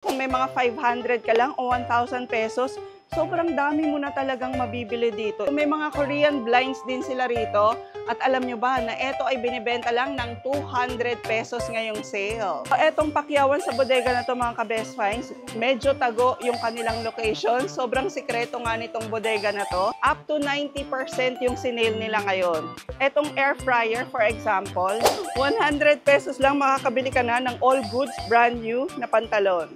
Kung may mga 500 ka lang o 1,000 pesos, sobrang dami mo na talagang mabibili dito. May mga Korean blinds din sila rito. At alam nyo ba na ito ay binibenta lang ng 200 pesos ngayong sale. So, etong pakyawan sa bodega na to mga ka-best finds, medyo tago yung kanilang location. Sobrang sikreto nga nitong bodega na to. Up to 90% yung sinale nila ngayon. Etong air fryer, for example, 100 pesos lang makakabili ka na ng all goods brand new na pantalon.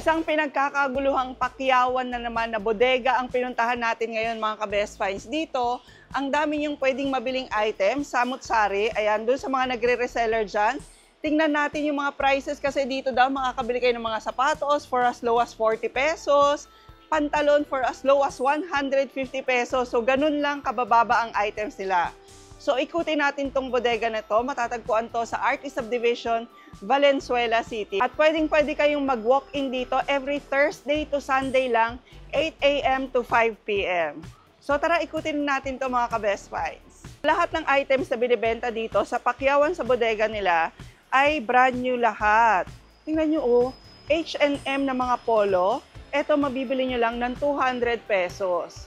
Isang pinagkakaguluhang pakyawan na naman na bodega ang pinuntahan natin ngayon mga ka-best finds. Dito, ang dami yung pwedeng mabiling item, samut-sari. Ayan, doon sa mga nagre-reseller dyan. Tingnan natin yung mga prices kasi dito daw makakabili kayo ng mga sapatos for as low as 40 pesos, pantalon for as low as 150 pesos. So, ganun lang kabababa ang items nila. So, ikutin natin tong bodega na to. Matatagpuan to sa Artis Subdivision, Valenzuela City. At pwedeng-pwede kayong mag-walk-in dito every Thursday to Sunday lang, 8 a.m. to 5 p.m. So, tara ikutin natin to mga ka-best finds. Lahat ng items na binibenta dito sa pakyawan sa bodega nila ay brand new lahat. Tingnan nyo oh, H&M na mga polo. Ito mabibili nyo lang ng 200 pesos.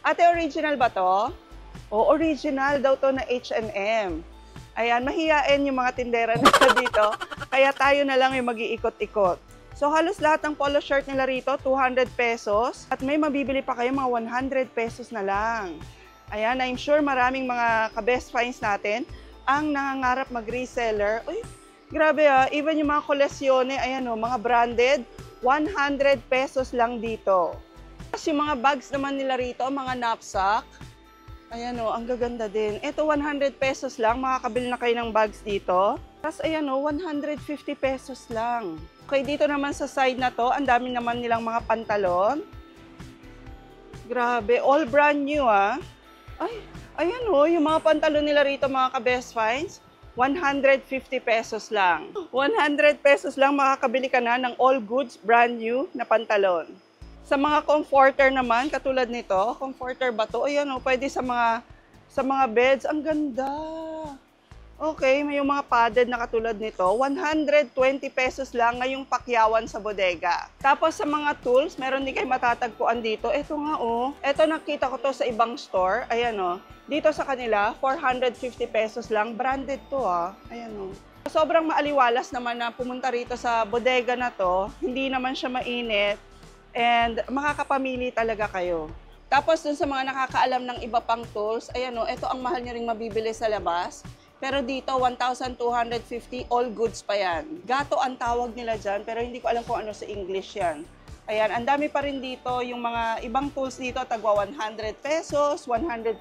Ate, original ba to? O, original daw to na H&M. Ayan, mahiyain yung mga tindera nila dito. Kaya tayo na lang yung mag-iikot-ikot. So, halos lahat ng polo shirt nila rito, 200 pesos. At may mabibili pa kayo mga 100 pesos na lang. Ayan, I'm sure maraming mga ka-best finds natin ang nangangarap mag-reseller. Uy, grabe ah. Even yung mga kolesyone, ayan o, mga branded, 100 pesos lang dito. Tapos yung mga bags naman nila rito, mga knapsack, ayan o, ang gaganda din. Ito, 100 pesos lang. Makakabili na kayo ng bags dito. Tapos, ayan o, 150 pesos lang. Okay, dito naman sa side na to, ang dami naman nilang mga pantalon. Grabe, all brand new ah. Ay, ayan o, yung mga pantalon nila rito, mga ka-best finds, 150 pesos lang. 100 pesos lang makakabili ka na ng all goods brand new na pantalon. Sa mga comforter naman, katulad nito, comforter ba to? Ayan o, pwede sa mga beds. Ang ganda. Okay, may yung mga padded na katulad nito. 120 pesos lang ngayong pakyawan sa bodega. Tapos sa mga tools, meron din kayo matatagpuan dito. Ito nga o. Ito nakita ko to sa ibang store. Ayan o. Dito sa kanila, 450 pesos lang. Branded to ah. Ayan o. Sobrang maaliwalas naman na pumunta rito sa bodega na to. Hindi naman siya mainit. And makakapamili talaga kayo. Tapos dun sa mga nakakaalam ng iba pang tools, ayan o, ito ang mahal nyo ring mabibili sa labas. Pero dito, 1,250, all goods pa yan. Gato ang tawag nila dyan, pero hindi ko alam kung ano sa English yan. Ayan, ang dami pa rin dito, yung mga ibang tools dito, tagwa 100 pesos, 150.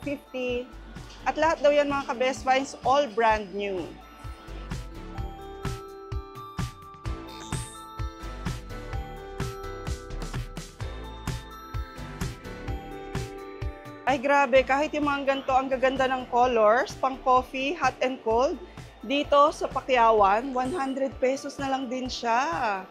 At lahat daw yan mga ka-best finds, all brand new. Ay grabe, kahit yung mga ganito, ang gaganda ng colors, pang coffee, hot and cold, dito sa pakyawan, 100 pesos na lang din siya.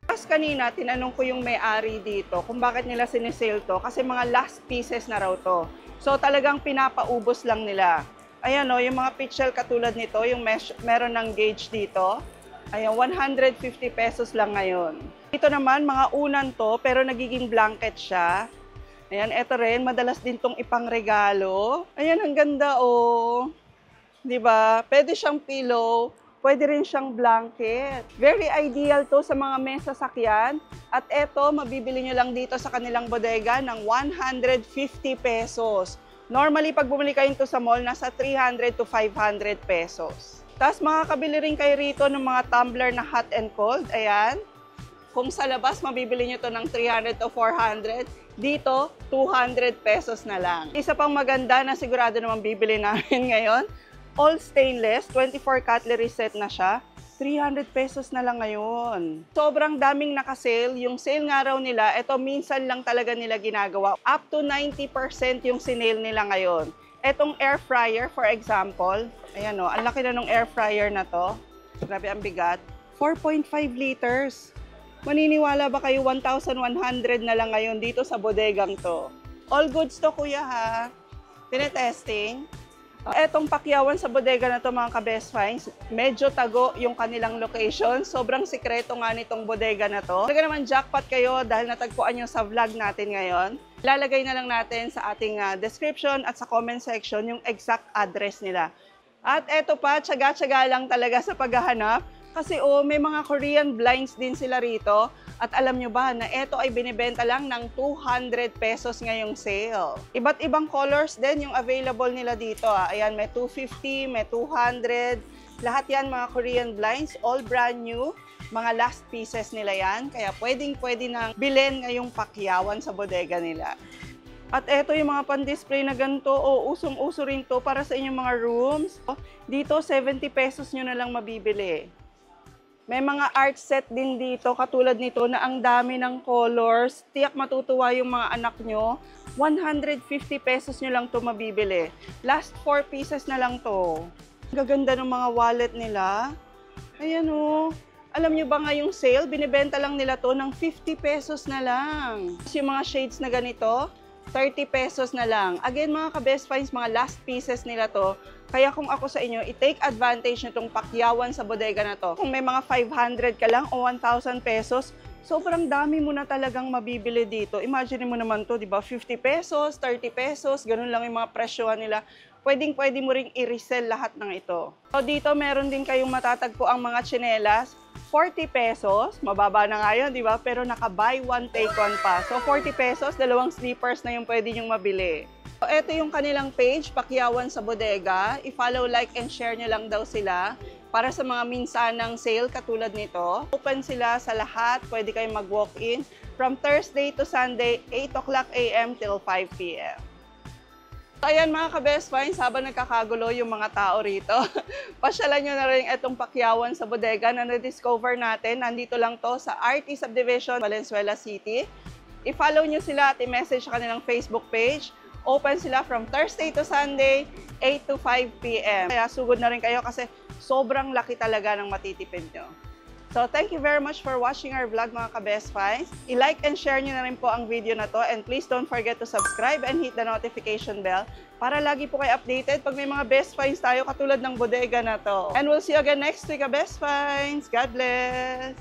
Tapos kanina, tinanong ko yung may-ari dito kung bakit nila sinisale to, kasi mga last pieces na raw to. So talagang pinapaubos lang nila. Ayan o, yung mga pitchel katulad nito, yung meron ng gauge dito. Ayan, 150 pesos lang ngayon. Dito naman, mga unan to, pero nagiging blanket siya. Ayan, eto rin, madalas din tong ipangregalo. Ayan, ang ganda oh. Diba? Pwede siyang pillow, pwede rin siyang blanket. Very ideal to sa mga mesa sakyan. At eto, mabibili nyo lang dito sa kanilang bodega ng 150 pesos. Normally, pag bumili kayo ito sa mall, nasa 300 to 500 pesos. Tapos makakabili rin kayo rito ng mga tumbler na hot and cold. Ayan. Kung sa labas, mabibili nyo to ng 300 to 400. Dito, 200 pesos na lang. Isa pang maganda na sigurado naman bibili namin ngayon, all stainless, 24 cutlery set na siya. 300 pesos na lang ngayon. Sobrang daming nakasale. Yung sale nga raw nila, ito minsan lang talaga nila ginagawa. Up to 90% yung sinale nila ngayon. Etong air fryer, for example, ayan o, ang laki na ng air fryer na to. Grabe ang bigat. 4.5 liters. Maniniwala ba kayo 1,100 na lang ngayon dito sa bodegang to? All goods to, kuya, ha? Tinetesting. Etong pakyawan sa bodega na to, mga ka-best finds, medyo tago yung kanilang location. Sobrang sikreto nga nitong bodega na to. Talaga naman jackpot kayo dahil natagpuan nyo sa vlog natin ngayon. Lalagay na lang natin sa ating description at sa comment section yung exact address nila. At eto pa, tsaga-tsaga lang talaga sa paghahanap. Kasi may mga Korean blinds din sila rito. At alam nyo ba na ito ay binibenta lang ng 200 pesos ngayong sale. Iba't ibang colors din yung available nila dito. Ayan, may 250, may 200. Lahat yan mga Korean blinds, all brand new. Mga last pieces nila yan. Kaya pwedeng-pwede nang bilhin ngayong pakyawan sa bodega nila. At eto yung mga pan-display na ganito. Usong-uso rin to para sa inyong mga rooms. Dito, 70 pesos nyo na lang mabibili. May mga art set din dito, katulad nito na ang dami ng colors. Tiyak matutuwa yung mga anak nyo. 150 pesos nyo lang to mabibili. Last 4 pieces na lang to. Gaganda ng mga wallet nila. Ayan o. Alam nyo ba ngayong sale, binibenta lang nila to ng 50 pesos na lang. Yung mga shades na ganito, 30 pesos na lang. Again, mga ka-best finds, mga last pieces nila to. Kaya kung ako sa inyo, i-take advantage nitong pakyawan sa bodega na to. Kung may mga 500 ka lang o 1,000 pesos, sobrang dami mo na talagang mabibili dito. Imagine mo naman to, di ba? 50 pesos, 30 pesos, ganun lang yung mga presyohan nila. Pwedeng-pwede mo ring i-resell lahat ng ito. So dito meron din kayong matatagpo ang mga tsinelas. 40 pesos, mababa na nga yun, di ba? Pero naka-buy one, take one pa. So 40 pesos, dalawang slippers na yung pwede nyong mabili. So, ito yung kanilang page, Pakyawan sa Bodega. I-follow, like, and share nyo lang daw sila para sa mga minsanang sale katulad nito. Open sila sa lahat, pwede kayong mag-walk-in from Thursday to Sunday, 8 o'clock a.m. till 5 p.m. So, ayan mga ka-best finds, habang nagkakagulo yung mga tao rito, pasyalan nyo na rin itong Pakyawan sa Bodega na na-discover natin. Nandito lang to sa RT Subdivision, Valenzuela City. I-follow nyo sila at i-message sa kanilang Facebook page. Open sila from Thursday to Sunday, 8 to 5 p.m. Kaya sugod na rin kayo kasi sobrang laki talaga ng matitipid nyo. So, thank you very much for watching our vlog mga ka-best finds. I-like and share nyo na rin po ang video na to and please don't forget to subscribe and hit the notification bell para lagi po kayo updated pag may mga best finds tayo katulad ng bodega na to. And we'll see you again next week, ka-best finds. God bless!